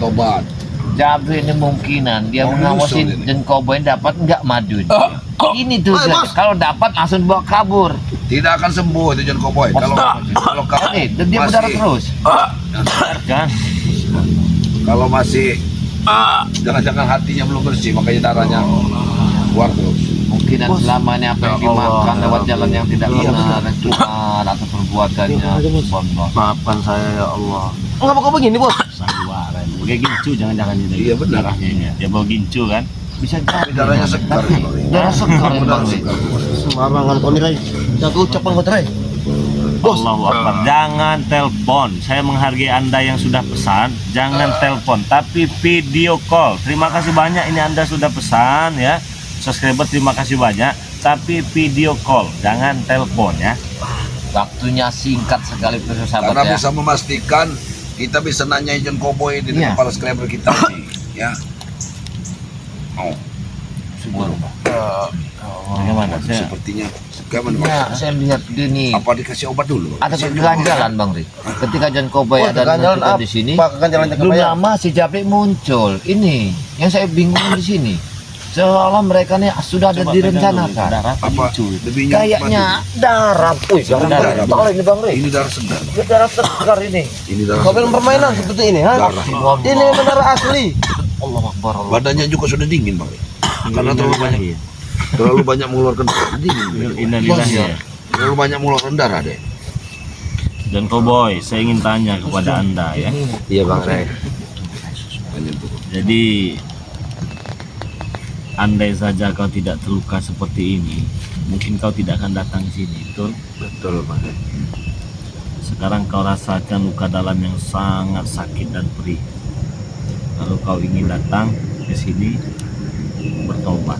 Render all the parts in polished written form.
bertobat. Jabri ini mungkinan dia mengawasi John Cowboy dapat nggak madu ini. Ini tuh kalau dapat langsung bawa kabur. Tidak akan sembuh itu John Cowboy. Kalau dia berdarah terus. Kan? Kalau masih jangan-jangan hatinya belum bersih, makanya darahnya keluar terus. Mungkinan selamanya apa yang dimakan lewat jalan yang tidak benar, cuma atau perbuatannya. Maafkan saya ya Allah. Kenapa kau begini, Bos? Sandiwara. Kayak gincu jangan-jangan itu. Iya benar. Darahnya ini. Dia bawa gincu kan? Bisa jadi. Darahnya segar. Darah segar Bang. Sembarangan kau nih, Ray. Jago ucapan kau, Ray. Bos. Allahu Akbar. Jangan telepon. Saya menghargai Anda yang sudah pesan. Jangan telepon, tapi video call. Terima kasih banyak ini Anda sudah pesan ya. Subscriber terima kasih banyak. Tapi video call, jangan telepon ya. Waktunya singkat sekali sahabat Karena ya. bisa memastikan kita bisa nanyain John Cowboy di kepala subscriber kita sih, ya. Bagaimana? Sepertinya bagaimana? Ya, saya melihat dia nih. Apa dikasih obat dulu? Ada keganjalan Bang Ri. Ketika John Cowboy ada menentukan di sini, Keganjalan belum lama si Jabri muncul. Ini yang saya bingung di sini. Seolah mereka nih sudah ada direncanakan. Apa? Lebihnya Kayaknya darah. darah. Darah ini, Bang Ray. Ini darah segar. Darah segar ini. Ini darah. Kau bilang permainan seperti ini, ha? Darah. Ini darah asli. Allah Akbar. Allah. Badannya juga sudah dingin, Bang. Karena terlalu banyak mengeluarkan darah. Dingin. Innalillahi ya. Terlalu banyak mengeluarkan darah deh. Dan Cowboy, saya ingin tanya kepada Anda ya. Iya, Bang Ray. Jadi andai saja kau tidak terluka seperti ini, mungkin kau tidak akan datang ke sini, betul? Betul, Bang. Sekarang kau rasakan luka dalam yang sangat sakit dan perih. Lalu kau ingin datang ke sini bertobat.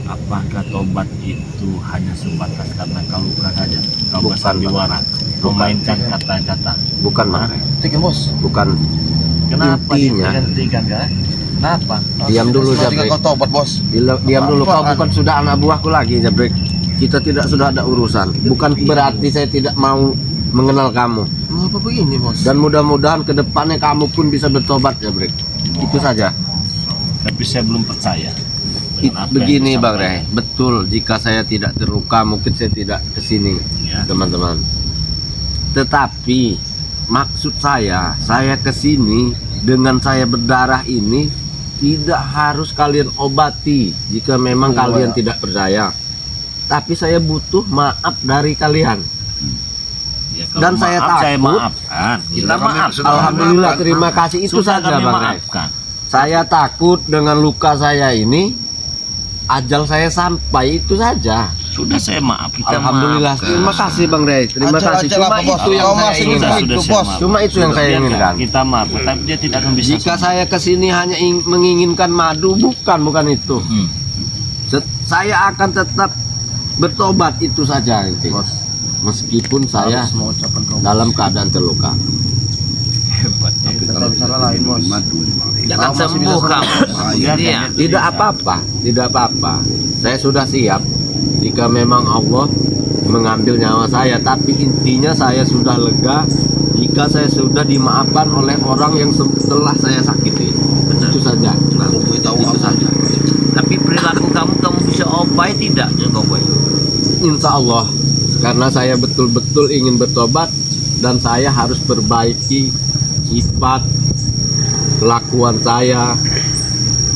Apakah tobat itu hanya sebatas karena kau luka saja? Kau Bukan, bersandiwara, memainkan kata-kata. Bukan, Bang Ray. Tiga Bos. Bukan. Kenapa Intinya. dihentikan kan? Kenapa? Diam dulu, Jabrik. Kau tobat, Bos. Diam dulu, kau bukan sudah anak buahku lagi, Jabrik. Kita tidak sudah ada urusan. Bukan berarti saya tidak mau mengenal kamu. Apa begini, Bos? Dan mudah-mudahan ke depannya kamu pun bisa bertobat, Jabrik. Itu saja. Tapi saya belum percaya. Dengan apa yang Begini, Bang disampaikan. Ray. Betul, jika saya tidak terluka, mungkin saya tidak kesini, Ya. teman-teman. Tetapi maksud saya kesini dengan saya berdarah ini tidak harus kalian obati jika memang kalian tidak percaya. Tapi saya butuh maaf dari kalian. Ya, kalau Dan saya maaf, saya takut. maafkan. Kita Sudah kami- maaf. sudah Alhamdulillah, maafkan. terima kasih. Itu Sudah saja, kami Bang Ray. maafkan. Saya takut dengan luka saya ini ajal saya sampai, itu saja. Sudah saya maaf. Kita Alhamdulillah. maafkan. Terima kasih, Bang Ray. Terima kasih. Cuma itu yang saya inginkan. Cuma itu yang saya inginkan. Kita maaf, tapi dia tidak akan bisa. Jika saya kesini hanya menginginkan madu, bukan itu. Hmm. Saya akan tetap bertobat, itu saja inti. Meskipun saya dalam keadaan terluka. Jangan sembuh kamu. Iya. Tidak apa-apa, tidak apa-apa. Saya sudah siap jika memang Allah mengambil nyawa saya. Tapi intinya saya sudah lega jika saya sudah dimaafkan oleh orang yang telah saya sakiti. Itu saja. Itu saja. Tapi perilaku kamu bisa obay tidak John Cowboy? Insya Allah, karena saya betul-betul ingin bertobat dan saya harus perbaiki sifat kelakuan saya,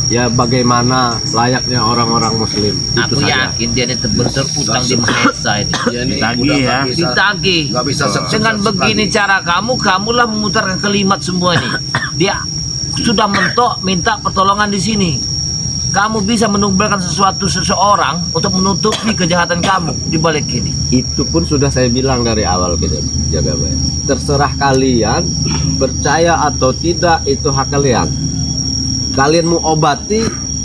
ya bagaimana layaknya orang-orang muslim. Itu Aku saja. yakin dia ini berutang di Mahesa ini. Ditagih ya. Ditagih. Nggak bisa Dengan begini cara kamulah memutarkan kalimat semua ini. Dia sudah mentok minta pertolongan di sini. Kamu bisa menumbalkan seseorang untuk menutupi kejahatan kamu di balik ini. Itu pun sudah saya bilang dari awal gitu, jaga baik. Terserah kalian percaya atau tidak, itu hak kalian. Kalian mau obati,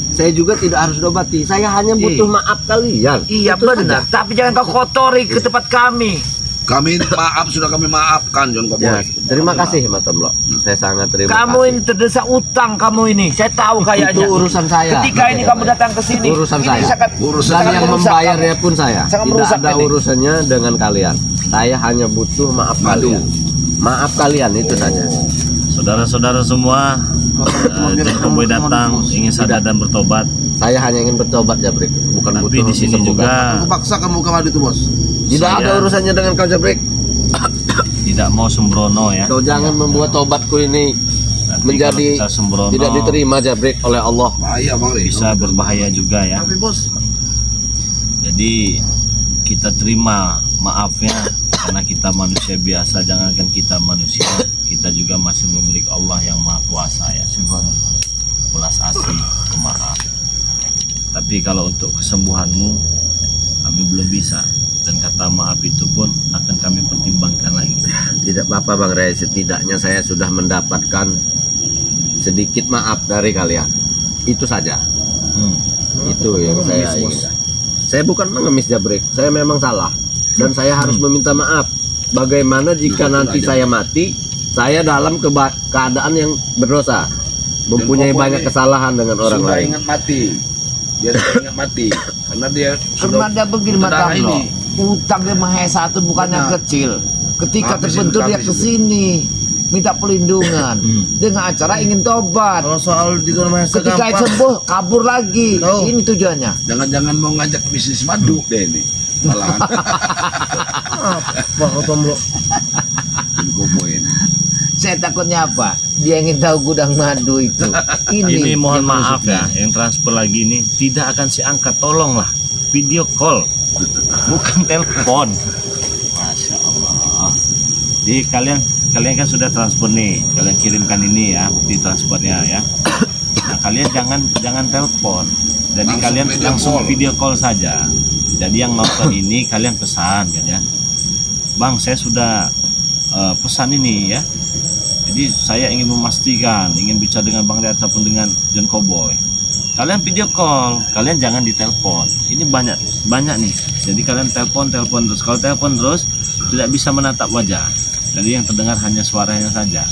saya juga tidak harus obati. Saya hanya butuh maaf kalian. Iya Itu benar. saja. Tapi jangan kau kotori ke tempat kami. Kami maaf, sudah kami maafkan John Ya, Cowboy. terima kasih Matemlo. Saya sangat terima Kamu kasih. ini terdesak utang kamu ini. Saya tahu kayaknya. Itu urusan saya. Ketika ini kamu datang ke sini, Urusan ini saya. Urusan Dan sangat yang merusak membayarnya kamu. pun saya. Sangat Tidak merusak ada ini. urusannya dengan kalian. Saya hanya butuh maaf kalian. Maaf kalian, itu saja. Saudara-saudara semua, John Cowboy datang ingin sadar dan bertobat. Saya hanya ingin bertobat Jabrik, bukan Tapi butuh di sini disembuhkan. juga Aku paksa kamu ke madu itu bos. Tidak Saya- ada urusannya dengan kau Jabrik. tidak mau sembrono ya. Kau jangan membuat tobatku ini Nanti menjadi kalau kita sembrono tidak diterima Jabrik oleh Allah. Bahaya bang Rey. bisa berbahaya juga ya. Tapi bos, Jadi kita terima maafnya karena kita manusia biasa, jangankan kita manusia, kita juga masih memiliki Allah yang Maha Kuasa ya. Ulas asih, pemaaf. Tapi kalau untuk kesembuhanmu kami belum bisa, dan kata maaf itu pun akan kami pertimbangkan lagi. Tidak apa-apa Bang Ray, setidaknya saya sudah mendapatkan sedikit maaf dari kalian. Itu saja. Itu yang saya inginkan. Saya bukan mengemis Jabrik, saya memang salah dan saya harus meminta maaf. Bagaimana jika nanti saya mati, saya dalam keadaan yang berdosa, mempunyai Cowboy banyak ini kesalahan dengan orang sudah lain. ingat mati. Dia sudah ingat mati karena dia Karena ada begini berdarah mata lo. ini. Utang dia Maha Esa itu bukan yang Benar. kecil. Ketika Habis terbentur itu dia habis ke sini minta perlindungan dengan acara ingin tobat. Kalau soal di Maha Esa Ketika gampang. sembuh kabur lagi. Tahu. Ini tujuannya. Jangan-jangan mau ngajak bisnis madu deh ini. Malahan Wah, kau tombol. John Cowboy ini. Saya takutnya apa? Dia ingin tahu gudang madu itu. Ini mohon yang maaf maksudnya. ya, yang transfer lagi ini tidak akan saya angkat, tolonglah video call, bukan telepon. Masya Allah. Jadi kalian kan sudah transfer nih, kalian kirimkan ini ya bukti transfernya ya. Nah kalian jangan telepon, jadi Langsung kalian video langsung call. video call saja. Jadi yang nonton ini kalian pesan kan ya, Bang saya sudah pesan ini ya. Jadi saya ingin memastikan, ingin bicara dengan Bang Ray ataupun dengan John Cowboy. Kalian video call, kalian jangan ditelepon. Ini banyak nih. Jadi kalian telepon terus. Kalau telepon terus tidak bisa menatap wajah. Jadi yang terdengar hanya suaranya saja.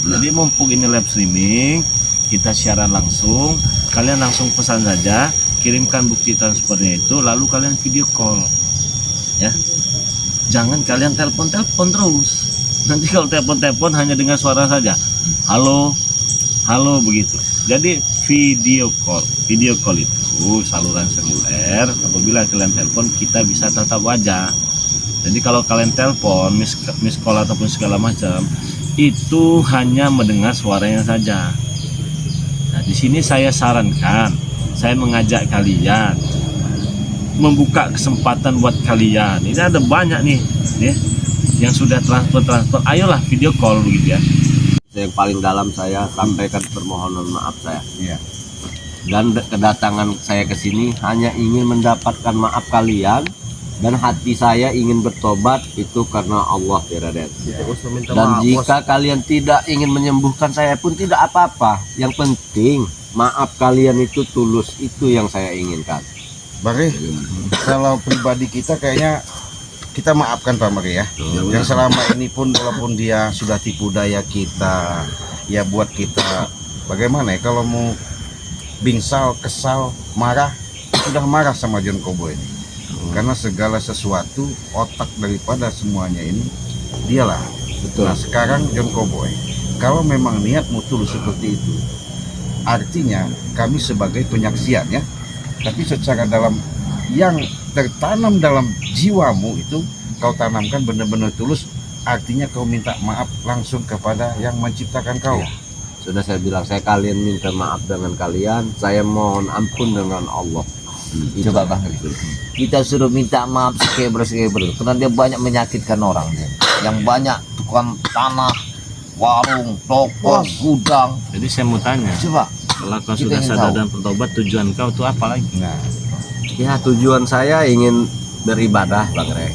Jadi mumpung ini live streaming, kita siaran langsung, kalian langsung pesan saja, kirimkan bukti transfernya itu, lalu kalian video call. Ya. Jangan kalian telepon terus. Nanti kalau telepon hanya dengan suara saja, halo begitu. Jadi video call itu saluran seluler. Apabila kalian telepon kita bisa tatap wajah. Jadi kalau kalian telepon miss call ataupun segala macam itu hanya mendengar suaranya saja. Nah di sini saya sarankan, saya mengajak kalian membuka kesempatan buat kalian. Ini ada banyak nih, ya. Yang sudah transfer, ayolah video call begitu ya. Yang paling dalam saya sampaikan permohonan maaf saya. Iya. Dan kedatangan saya ke sini hanya ingin mendapatkan maaf kalian, dan hati saya ingin bertobat itu karena Allah Raden. Terus meminta Dan maaf, jika bos. kalian tidak ingin menyembuhkan saya pun tidak apa-apa. Yang penting maaf kalian itu tulus, itu yang saya inginkan. Bang Ray, kalau pribadi kita kayaknya kita maafkan Pak Mari ya. Yang selama ini pun walaupun dia sudah tipu daya kita, ya buat kita bagaimana ya kalau mau bingsal, kesal, marah, sudah marah sama John Cowboy ini. Karena segala sesuatu otak daripada semuanya ini dialah. Betul. Nah sekarang John Cowboy, kalau memang niatmu tulus seperti itu, artinya kami sebagai penyaksian ya, tapi secara dalam yang tertanam dalam jiwamu itu kau tanamkan benar-benar tulus, artinya kau minta maaf langsung kepada yang menciptakan kau. Ya. Sudah saya bilang, saya kalian minta maaf dengan kalian, saya mohon ampun dengan Allah. Coba Bang Ray. Kita suruh minta maaf sekeber karena dia banyak menyakitkan orang dia. Yang banyak tukang tanah, warung, toko, gudang. Jadi saya mau tanya, Coba kalau kau Kita sudah ingin sadar tahu. dan bertobat, tujuan kau itu apa lagi? Nah, Ya tujuan saya ingin beribadah Bang Ray.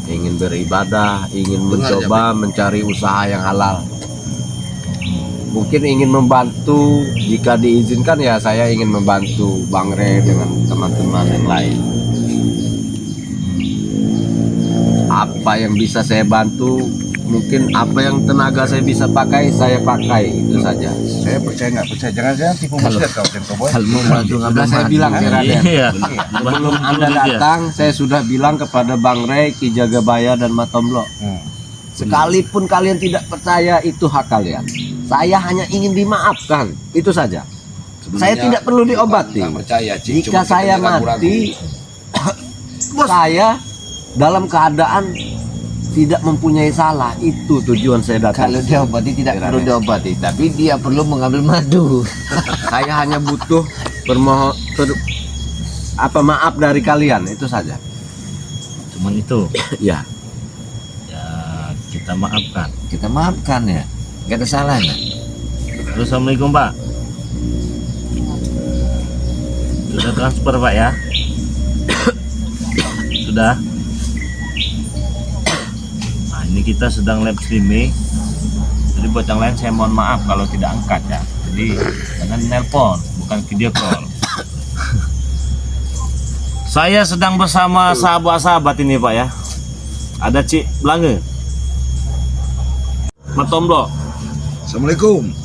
Ingin beribadah, ingin mencoba mencari usaha yang halal. Mungkin ingin membantu, jika diizinkan ya saya ingin membantu Bang Ray dengan teman-teman yang lain. Apa yang bisa saya bantu, mungkin apa yang tenaga saya bisa pakai, saya pakai, itu saja. saya percaya nggak percaya, jangan-jangan tipu muslihat kau John Cowboy. kalau mau bantu Sudah ngambil saya madu, bilang ya Raden. Iya. Sebelum Anda datang, saya sudah bilang kepada Bang Ray, Ki Jagabaya dan Matomlo. Sekalipun kalian tidak percaya, itu hak kalian. Saya hanya ingin dimaafkan, itu saja. Saya Sebenarnya tidak perlu diobati. nggak percaya, Cik. Jika Cuma kita saya ragu-ragu. mati, saya dalam keadaan tidak mempunyai salah. Itu tujuan saya datang. Kalau diobati tidak perlu diobati, tapi dia perlu mengambil madu. Saya hanya butuh maaf dari kalian, itu saja. Cuman itu Ya, ya kita maafkan. Kita maafkan ya, nggak ada salahnya. Terus, Assalamualaikum Pak. Sudah transfer Pak ya? Sudah. Nah ini kita sedang live streaming. Jadi buat yang lain saya mohon maaf kalau tidak angkat ya. Jadi jangan nelpon, bukan video call. Saya sedang bersama sahabat-sahabat ini Pak ya. Ada Cik Blange, Matomblo, Assalamualaikum.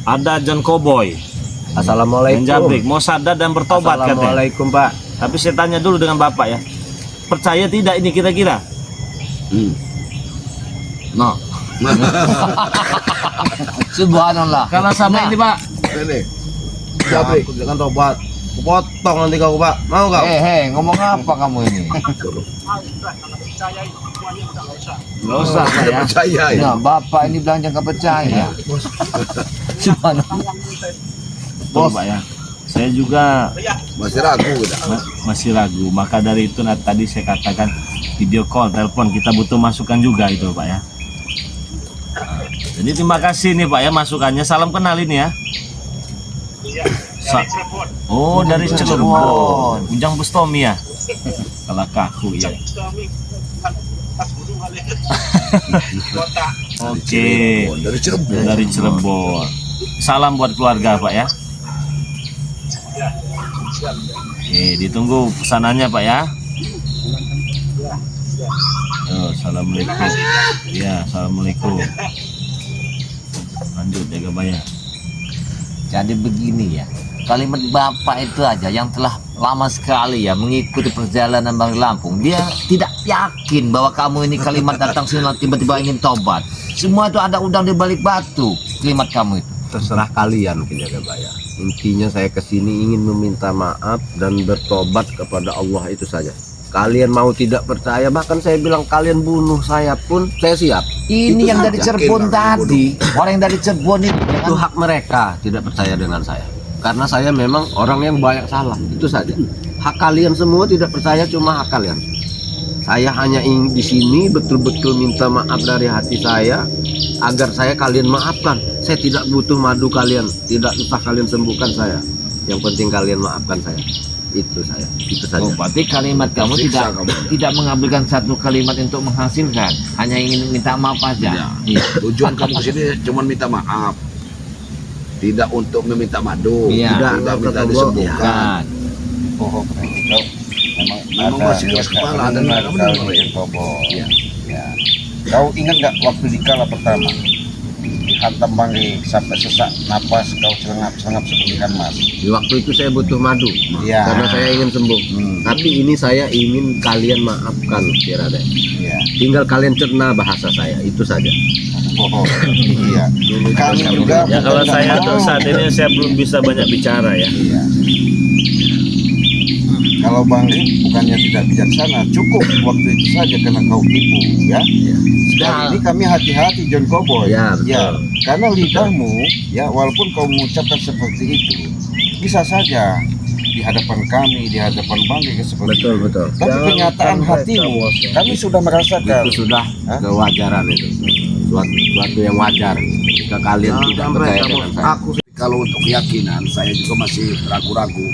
ada John Cowboy, assalamualaikum. Menjabrik, mau sadar dan bertobat katanya. Assalamualaikum Pak. Tapi saya tanya dulu dengan Bapak ya, percaya tidak ini kira-kira? No. Subhanallah. Kalau sama ini Pak, Ini. Jabrik, jangan tobat. Kupotong nanti kau, Pak. Mau kau? Ngomong apa kamu ini? nggak usah Pak ya. Percaya ya. Nah, bapak ini bilang jangan percaya. Subhanallah. Betul Pak ya. Saya juga Masih ragu kita. masih ragu. Maka dari itu tadi saya katakan video call, telepon, kita butuh masukan juga itu Pak ya. Jadi terima kasih nih Pak ya masukannya. Salam kenal ini ya. Oh dari Cirebon. Ujang Bustomi ya. Kalau kaku ya. Oke. Dari Cirebon. Dari Cirebon. Salam buat keluarga Pak ya. Oke, ditunggu pesanannya Pak ya. Oh, assalamualaikum. Ya, assalamualaikum. Lanjut jaga bayar. Jadi begini ya, kalimat bapak itu aja yang telah lama sekali ya mengikuti perjalanan Bang Lampung. Dia tidak yakin bahwa kamu ini kalimat datang sini tiba-tiba ingin tobat. Semua itu ada udang di balik batu. Kalimat kamu itu. Terserah kalian Penjaga Bayar. Intinya saya kesini ingin meminta maaf dan bertobat kepada Allah, itu saja. Kalian mau tidak percaya, bahkan saya bilang kalian bunuh saya pun saya siap. Ini Itu yang saja. dari Cirebon Yakin, tadi, orang yang dari Cirebon itu. Itu hak mereka tidak percaya dengan saya. Karena saya memang orang yang banyak salah, itu saja. Hak kalian semua tidak percaya, cuma hak kalian. Saya hanya ingin di sini betul-betul minta maaf dari hati saya agar kalian maafkan. Saya tidak butuh madu kalian, tidak usah kalian sembuhkan saya. Yang penting kalian maafkan saya. Itu saya, itu saja. Oh, berarti kalimat kamu Tersiksa tidak kamu. tidak mengambilkan satu kalimat untuk menghasilkan, hanya ingin minta maaf aja. Iya. Tujuan kamu kesini cuma minta maaf. Tidak untuk meminta madu. Iya. Tidak minta disembuhkan. Kan. Oh, berarti kau Memang masih keras kepala dan kamu dengar ya. Iya. Ya. Kau ingat nggak waktu di kala pertama dihantam bangke sampai sesak napas, kau serengap seperti ikan mas. Di waktu itu saya butuh madu, Iya. karena saya ingin sembuh. Tapi ini saya ingin kalian maafkan, Raden. Iya. Tinggal kalian cerna bahasa saya, itu saja. Oh, iya. Kami juga. Ya kalau bukan saya nggak tuh mau. saat ini saya belum bisa banyak bicara ya. Iya. Kalau Bang bukannya tidak bijaksana, cukup waktu itu saja karena kau tipu, ya. Sekarang ini kami hati-hati John Cowboy. Ya, betul. Karena lidahmu, ya, walaupun kau mengucapkan seperti itu, bisa saja di hadapan kami, di hadapan Bang seperti Betul, itu. betul. Tapi kenyataan hatimu, kami sudah merasakan. Itu sudah Hah? kewajaran itu. Suatu yang wajar. Jika kalian tidak percaya dengan saya. Kalau untuk keyakinan, saya juga masih ragu-ragu.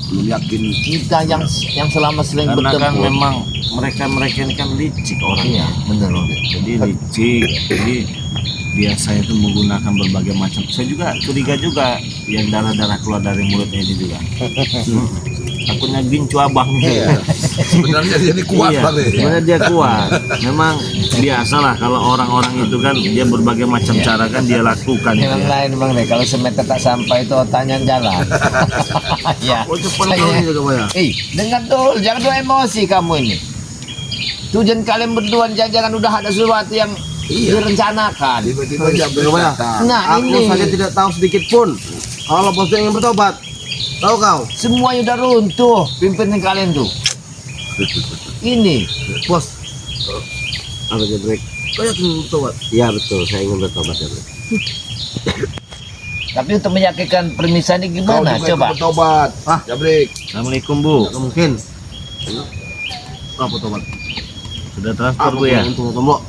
Belum yakin. Kita yang selama sering Karena kan bertempur. memang mereka ini kan licik orangnya. Iya, benar. Jadi licik. Jadi biasa itu menggunakan berbagai macam. Saya juga curiga juga yang darah-darah keluar dari mulutnya ini juga. Takutnya gincu abangnya. Sebenarnya jadi kuat Iya, kali. sebenarnya dia kuat. Memang biasalah kalau orang-orang itu kan dia berbagai macam cara kan dia lakukan. Yang lain bang deh, kalau semeter tak sampai itu otaknya jalan. Ya. Oh, cepat kali juga, Bang, ya? Dengar dulu, jangan dulu emosi kamu ini. Tujuan kalian berdua jangan udah ada sesuatu yang direncanakan. Tiba-tiba Jabrik Bagaimana? datang. Nah, Aku ini saja tidak tahu sedikit pun kalau bosnya ingin bertobat. Tahu kau? semuanya udah runtuh pimpinan kalian tuh. Ini Bos. Apa Jabrik? Kau yakin bertobat? Iya betul, saya ingin bertobat Jabrik. tapi untuk meyakinkan permisa ini Kau gimana? juga Coba. ikut bertobat. Ah. Jabrik. Assalamualaikum Bu. Tidak mungkin. Apa bertobat? Sudah transfer Bu ya? Tunggu tombol.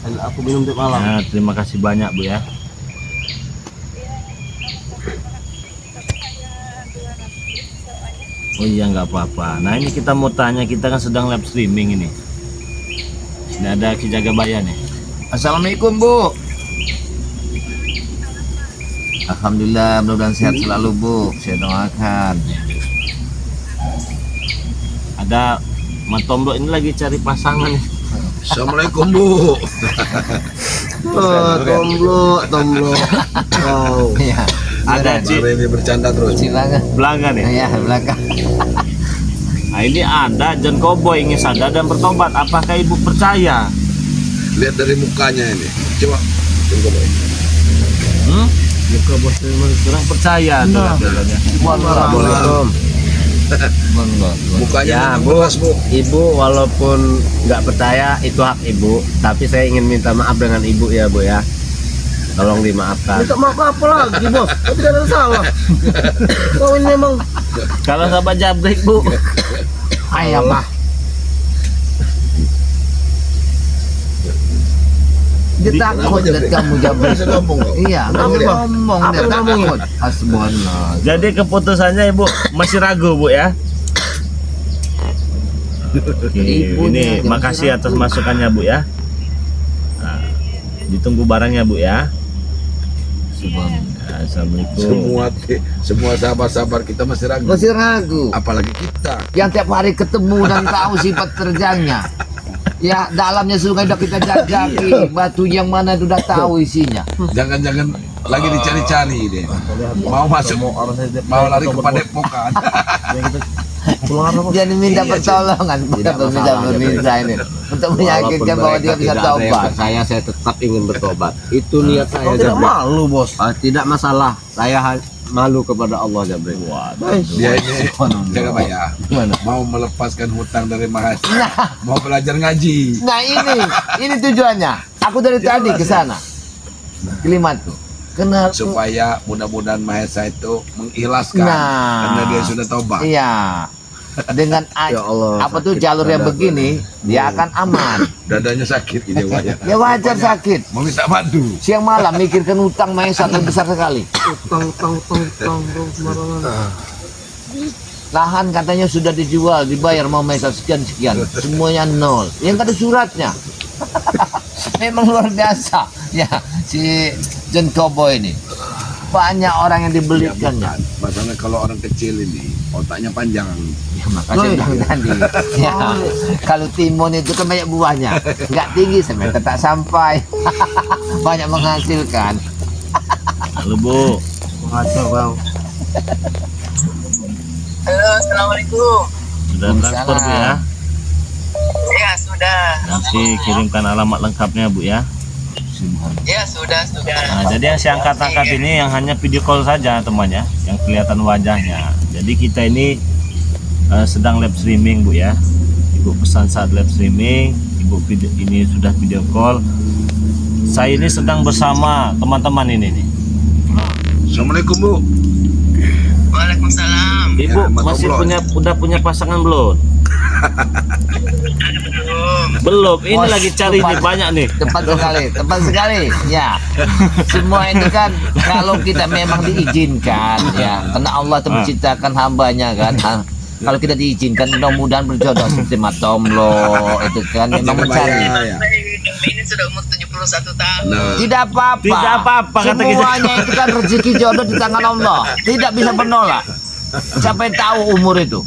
Aku minum tiap malam. Nah, terima kasih banyak Bu ya. Oh iya nggak apa-apa. Nah ini kita mau tanya, kita kan sedang live streaming ini. Ini ada Ki Jagabaya nih. Assalamualaikum Bu. Alhamdulillah, mudah-mudahan sehat selalu Bu. Saya doakan. Ada Matomblo ini lagi cari pasangan nih. Assalamualaikum Bu. Oh, tombol. Wow. Ya, Ada Mari ini bercanda terus. silakan. Belanga nih. Ya, belakang. Nah ini ada John Cowboy ingin sadar dan bertobat. Apakah Ibu percaya? Lihat dari mukanya ini. Coba. Tunggu Boy. Muka bos kurang percaya tuh katanya. Assalamualaikum. Mukanya Ya, memang Bu. keras, Bu. Ibu walaupun nggak percaya itu hak ibu, tapi saya ingin minta maaf dengan ibu ya Bu ya. Tolong dimaafkan. Minta maaf apa lagi bos? Kau tidak ada salah. Kau ini memang Kalau sahabat Jabrik Bu. Ayah mah. Dia takut lihat kamu Jabrik. Bisa ngomong kok. Iya, kamu ngomong Apa dia yang ngomongin? takut. Hasbunallah. Jadi keputusannya Ibu masih ragu Bu ya. Oke, Ibunya ini aja makasih masih atas ragu. masukannya Bu ya. Nah, ditunggu barangnya Bu ya. Subhanallah. Assalamualaikum. Semua sahabat-sahabat kita masih ragu. Masih ragu. Apalagi kita. Yang tiap hari ketemu dan tahu sifat kerjanya. Ya, dalamnya sungai udah kita jajaki, batu yang mana udah tahu isinya. Jangan-jangan lagi dicari-cari deh. Mau masuk, mau lari ke Padepokan. Jadi minta pertolongan, kita minta ini untuk meyakinkan bahwa dia bisa tobat. Saya tetap ingin bertobat. Itu niat saya. kau tidak Jabrik. malu bos. Tidak masalah. Saya malu kepada Allah Jabrik. Dia ini jangan bayar. Gimana? Mau melepaskan hutang dari mahasiswa. Nah, Mau belajar ngaji. nah ini tujuannya. Aku dari tadi ke sana. Kalimat tuh. Kenal Supaya mudah-mudahan mahasiswa itu mengikhlaskan. Nah. Karena dia sudah tobat. Iya. Dengan Ya Allah, apa tuh sakit jalur yang dada. begini, dia akan aman. Dadanya sakit ini bayar. Ya wajar sakit. Mau minta bantu. Siang malam mikirkan utang mahasiswa besar sekali. Utang sembarangan. Lahan katanya sudah dijual, dibayar mau mahasiswa sekian, semuanya nol. Yang ada suratnya. Memang luar biasa. Ya, si John Cowboy ini banyak orang yang dibelikannya. Masalah kalau orang kecil ini otaknya panjang. Ya, makanya bilang tadi. Ya, kalau timun itu kan banyak buahnya, nggak tinggi sampai tak sampai. Banyak menghasilkan. Halo Bu. Ngaco kau. Halo, assalamualaikum. Sudah transfer Bu ya. Ya sudah, Nanti kirimkan alamat lengkapnya Bu ya. ya sudah. Nah, jadi yang saya angkat-angkat ini yang hanya video call saja temannya, yang kelihatan wajahnya. Jadi kita ini sedang live streaming Bu ya. Ibu pesan saat live streaming, Ibu ini sudah video call. Saya ini sedang bersama teman-teman ini nih. Assalamualaikum Bu. Waalaikumsalam. Ibu Ya, Mas masih Oblon. udah punya pasangan belum? Belum. Ini Bos, lagi cari nih, tepat. banyak nih. Tepat sekali. Ya, semua ini kan kalau kita memang diizinkan, ya, karena Allah itu menciptakan hambanya kan. Kalau kita diizinkan, mudah-mudahan berjodoh seperti Matomblo itu kan memang mencari. Ya. Ini sudah umur 71 tahun. Nah, Tidak apa-apa. Tidak apa-apa, kata kita. Semuanya itu kan rezeki jodoh di tangan Allah. Tidak bisa menolak. Siapa yang tahu umur itu?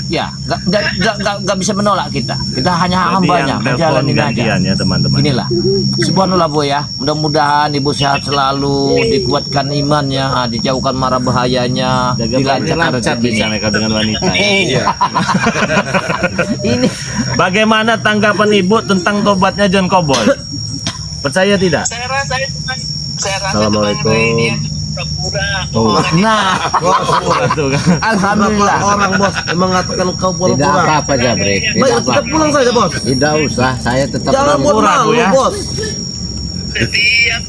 Ya, nggak bisa menolak kita. Kita hanya Jadi hambanya, yang telepon menjalani aja. gantian ya teman-teman. Inilah, subhanallah Bu ya. Mudah-mudahan Ibu sehat selalu, dikuatkan imannya, dijauhkan mara bahayanya, Jaga dilancarkan lancar rezekinya. bicara kau dengan wanita. Ya. Iya. Ini Bagaimana tanggapan Ibu tentang tobatnya John Cowboy? Percaya tidak? Saya rasa itu kan, saya rasa Assalamualaikum. itu Bang Ray, dia pura-pura. nah, Tuh kan. alhamdulillah. Orang bos mengatakan kau Tidak pura-pura. apa-apa Jabrik. Tidak Baik, kita apa-apa. pulang saja bos. Tidak usah, saya tetap Jangan buat Pura-pura, Bu, malu ya. bos. Setiap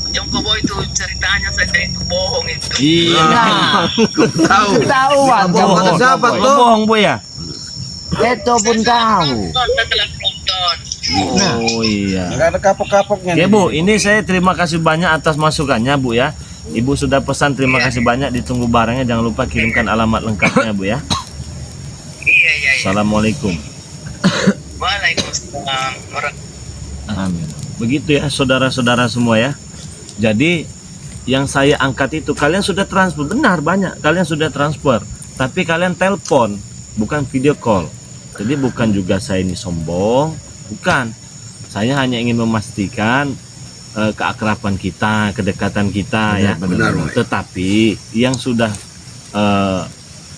yang Koboy itu ceritanya saja itu bohong itu. Iya. Nah, Tahu. ketahuan Bohong kamu. kata siapa Kau tuh? bohong Bu ya? Itu pun tahu. Saya telah nonton. Oh iya. Enggak ada kapok-kapoknya. Oke Bu, ini saya terima kasih banyak atas masukannya Bu ya. Ibu sudah pesan, terima kasih banyak, ditunggu barangnya, jangan lupa kirimkan alamat lengkapnya Bu ya. Iya, iya, iya. Assalamualaikum. Waalaikumsalam. Amin. Begitu ya saudara-saudara semua ya. Jadi yang saya angkat itu kalian sudah transfer, benar banyak kalian sudah transfer, tapi kalian telepon, bukan video call. Jadi bukan juga saya ini sombong, bukan. Saya hanya ingin memastikan keakraban kita, kedekatan kita ya. benar, Pak. Tetapi yang sudah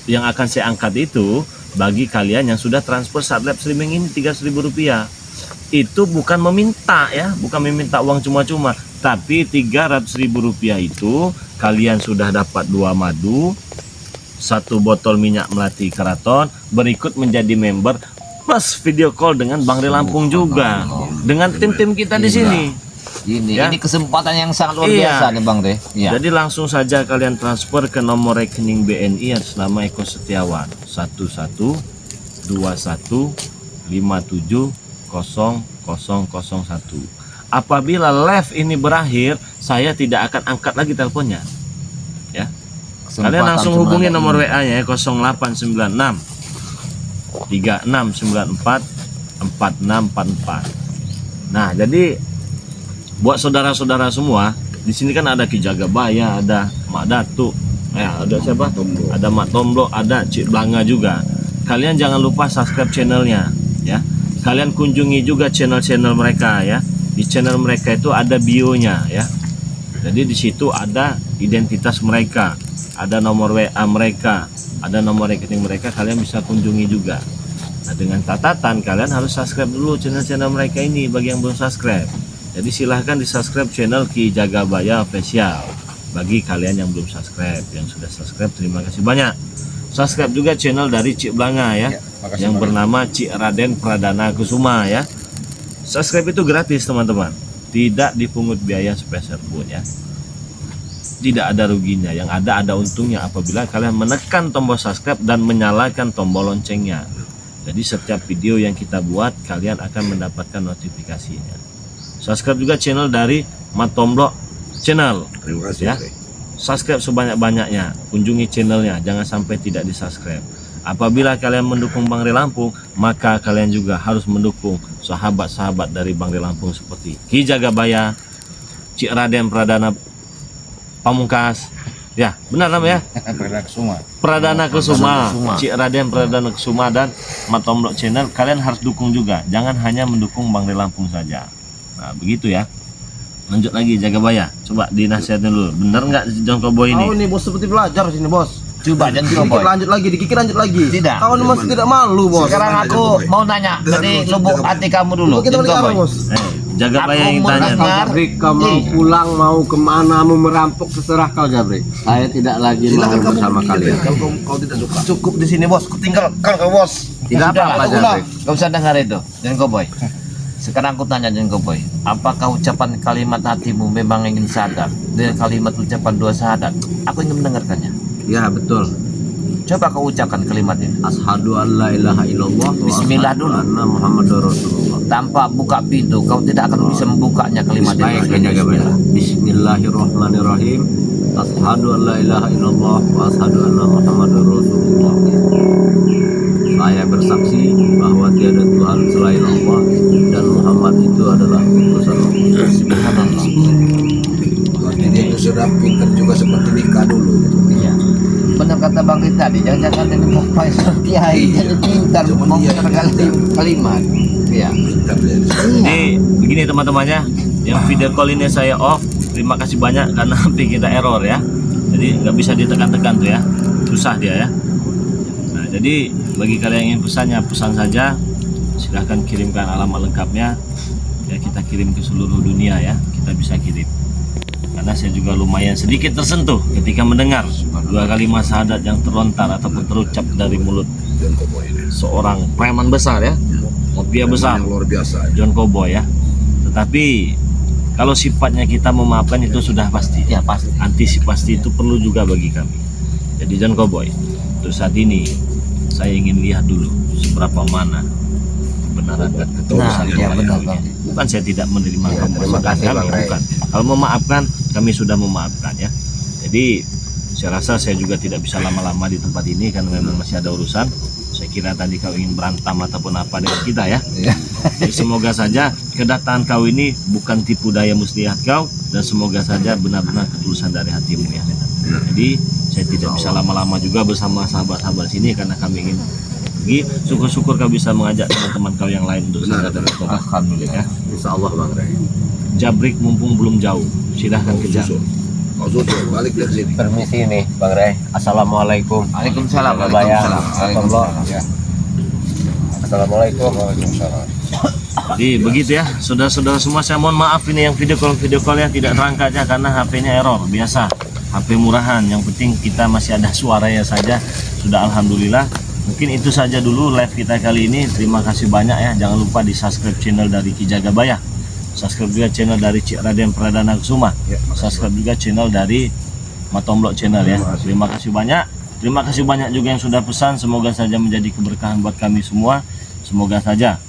yang akan saya angkat itu bagi kalian yang sudah transfer saat live streaming ini Rp300.000. Itu bukan meminta ya, bukan meminta uang cuma-cuma, tapi Rp300.000 itu kalian sudah dapat 2 madu, 1 botol minyak melati keraton, berikut menjadi member plus video call dengan Bang Ray Lampung juga, dengan tim-tim kita di sini. Ini Ya. kesempatan yang sangat luar Iya. biasa nih Bang Re. Iya. Jadi langsung saja kalian transfer ke nomor rekening BNI atas nama Eko Setiawan 112151 Apabila live ini berakhir, saya tidak akan angkat lagi teleponnya. Ya. Kalian langsung hubungi nomor WA-nya ya 0896 3694 4644. Nah, jadi buat saudara-saudara semua, di sini kan ada Ki Jagabaya, ada Mak Datuk, ada siapa? Ada Mak Tomblo, ada Cik Blanga juga. Kalian jangan lupa subscribe channelnya, ya. Kalian kunjungi juga channel-channel mereka, ya. Di channel mereka itu ada bio-nya, ya. Jadi di situ ada identitas mereka, ada nomor WA mereka, ada nomor rekening mereka. Kalian bisa kunjungi juga. Nah, dengan catatan kalian harus subscribe dulu channel-channel mereka ini bagi yang belum subscribe. Jadi silahkan di subscribe channel Ki Jagabaya Official. Bagi kalian yang belum subscribe, yang sudah subscribe terima kasih banyak. Subscribe juga channel dari Cik Blanga ya, makasih yang banyak. bernama Cik Raden Pradana Kusuma ya. Subscribe itu gratis teman-teman, tidak dipungut biaya sepeser pun ya. Tidak ada ruginya, yang ada untungnya apabila kalian menekan tombol subscribe dan menyalakan tombol loncengnya. Jadi setiap video yang kita buat kalian akan mendapatkan notifikasinya. Subscribe juga channel dari Matomblo Channel Terima kasih. ya. Subscribe sebanyak-banyaknya, kunjungi channelnya, jangan sampai tidak di subscribe. Apabila kalian mendukung Bang Ray Lampung, maka kalian juga harus mendukung sahabat-sahabat dari Bang Ray Lampung seperti Ki Jagabaya, Cik Raden Pradana Pamungkas, ya benar namanya, Pradana Kusuma. Pradana Kusuma, Cik Raden Pradana Kusuma dan Matomblo Channel. Kalian harus dukung juga, jangan hanya mendukung Bang Ray Lampung saja. Nah begitu ya. Lanjut lagi Jagabaya, coba dinasihatin dulu, bener nggak John Cowboy Kau ini? nih bos seperti belajar sini bos. Coba jangan Dikit Cowboy. lanjut lagi, dikit lanjut lagi. Tidak. Kau ini masih tidak malu bos. Sekarang aku mau nanya dari lubuk hati kamu dulu. Kita balik John apa Cowboy. bos? Jagabaya Aku yang mau tanya. nanya. Kau Jabrik, kau mau pulang, mau kemana, mau merampok, terserah kau Jabrik. Saya tidak lagi mau bersama kalian. Kalau kau tidak suka. Cukup di sini bos, tinggal kau bos. Tidak apa-apa Jabrik. Gak usah dengar itu, John Cowboy. Sekarang aku tanya John Cowboy, apakah ucapan kalimat hatimu memang ingin sadar dengan kalimat ucapan dua syahadat? Aku ingin mendengarkannya. Ya betul. Coba kau ucapkan kalimat ini Ashadu an la ilaha illallah wa Bismillah asyhadu dulu. anna Muhammadur Rasulullah. tanpa buka pintu. Kau tidak akan bisa membukanya kalimat Baik, ini. Jagabaya. Bismillahirrahmanirrahim. Ashadu an la ilaha illallah wa asyhadu anna Muhammadur Rasulullah. Saya bersaksi bahwa tiada Tuhan selain Allah dan Muhammad itu adalah utusan Allah. Subhanallah. Jadi itu sudah udah pinter juga seperti nikah dulu gitu. Iya. Benar kata Bang Rita tadi, jangan-jangan ini mau seperti kiai, Iya. jadi pintar Cuman mau dia kalimat. Iya. Pinter dia. Jadi begini teman-temannya, yang video call ini saya off. Terima kasih banyak karena HP kita error ya. Jadi nggak bisa ditekan-tekan tuh ya, susah dia ya. Nah jadi bagi kalian yang ingin pesannya, pesan saja. Silahkan kirimkan alamat lengkapnya. Ya kita kirim ke seluruh dunia ya, kita bisa kirim. Karena saya juga lumayan sedikit tersentuh ketika mendengar dua kalimat syahadat yang terlontar ataupun terucap dari mulut John Cowboy ini. seorang preman besar ya, mafia besar, Yang luar biasa. John Cowboy ya. Tetapi kalau sifatnya kita memaafkan itu sudah pasti. Ya pasti. Antisipasi itu perlu juga bagi kami. Jadi John Cowboy, untuk saat ini saya ingin lihat dulu seberapa mana kebenaran dan ketulusan Nah, ya kalian benar, ini. Bang. Bukan saya tidak menerima Ya, kamu terima kasih, kami, Bang Ray. bukan. Kalau memaafkan, kami sudah memaafkan ya. Jadi saya rasa saya juga tidak bisa lama-lama di tempat ini karena memang masih ada urusan. Saya kira tadi kau ingin berantem ataupun apa dengan kita ya. Jadi semoga saja kedatangan kau ini bukan tipu daya muslihat kau, dan semoga saja benar-benar ketulusan dari hatimu ya. Jadi saya tidak bisa lama-lama juga bersama sahabat-sahabat sini karena kami ingin pergi. Syukur-syukur kau bisa mengajak teman-teman kau yang lain untuk sadar dan bertobat. Alhamdulillah. Ya. Insya Allah Bang Ray. Jabrik mumpung belum jauh, silahkan kejar. Kau susul, balik dari sini. Permisi nih Bang Ray. Assalamualaikum. Waalaikumsalam. Waalaikumsalam. Ya. Assalamualaikum. Waalaikumsalam. Jadi begitu ya, saudara-saudara semua, saya mohon maaf ini yang video call yang tidak terangkat ya karena HP-nya error biasa. HP murahan, yang penting kita masih ada suaranya saja. Sudah alhamdulillah. Mungkin itu saja dulu live kita kali ini. Terima kasih banyak ya. Jangan lupa di subscribe channel dari Ki Jagabaya. Subscribe juga channel dari Cik Raden Pradana Kusuma. Subscribe juga channel dari Matomblok channel ya. Terima kasih banyak. Terima kasih banyak juga yang sudah pesan. Semoga saja menjadi keberkahan buat kami semua. Semoga saja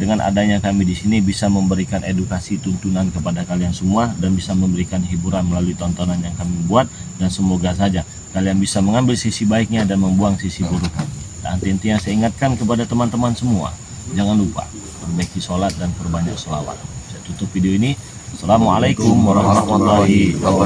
dengan adanya kami di sini bisa memberikan edukasi tuntunan kepada kalian semua dan bisa memberikan hiburan melalui tontonan yang kami buat, dan semoga saja kalian bisa mengambil sisi baiknya dan membuang sisi buruknya. Dan intinya saya ingatkan kepada teman-teman semua, jangan lupa perbaiki sholat dan perbanyak sholawat. Saya tutup video ini. Assalamualaikum warahmatullahi wabarakatuh.